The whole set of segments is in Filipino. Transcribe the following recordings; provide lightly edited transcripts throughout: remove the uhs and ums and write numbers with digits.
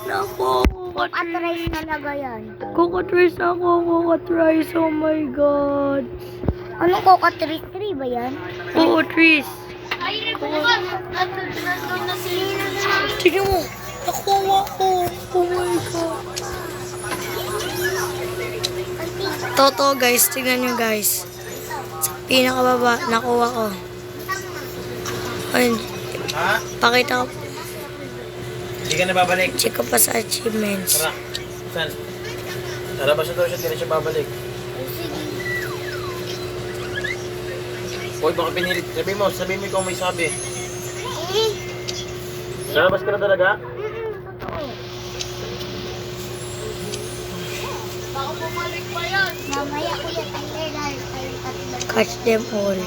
na ako. Coca-Trice talaga yan. Coca-Trice na ako. Coca-Trice. Oh my God. Anong Coca-Trice 3 ba yan? Oo, Tris. Tignan mo. Nakuha ko. Oh my God. Totoo guys. Tignan nyo guys. Sa pinakababa. Nakuha ko. Ayun. Ha? Pakita ko. Hindi ka na babalik. Check ko pa sa achievements. Tara. Saan? Lalabas na daw siya, hindi na siya babalik. Hoy, baka pinilit. Sabi mo ikaw may sabi. Lalabas ka na talaga? Baka bumalik pa yan. Mamaya ko yan. Tayo tatlo. Catch them all.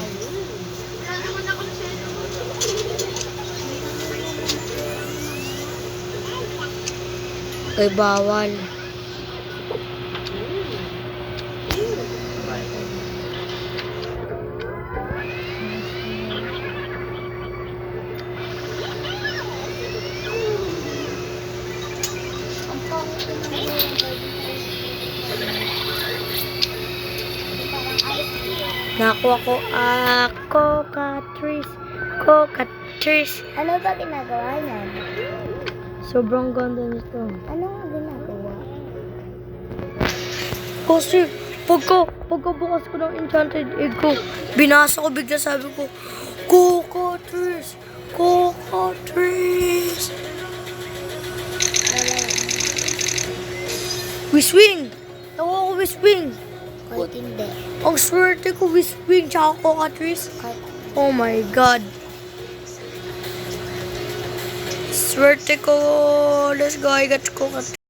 Ay, bawal. Nakuha ko Coca-Trice. Ano ba ginagawa niyan? Sobrang ganda nito. Anong ginagawa? Kasi, pagkabukas ko ng enchanted egg ko, binasa ko bigla, sabi ko, Coca-Trice! Coca-Trice! Wiswing! Tawa ko Wiswing! Kahit hindi. Ang swerte ko Wiswing tsaka Coca-Trice. Oh my God! Swerte ko! Let's go, I got Coca-Trice.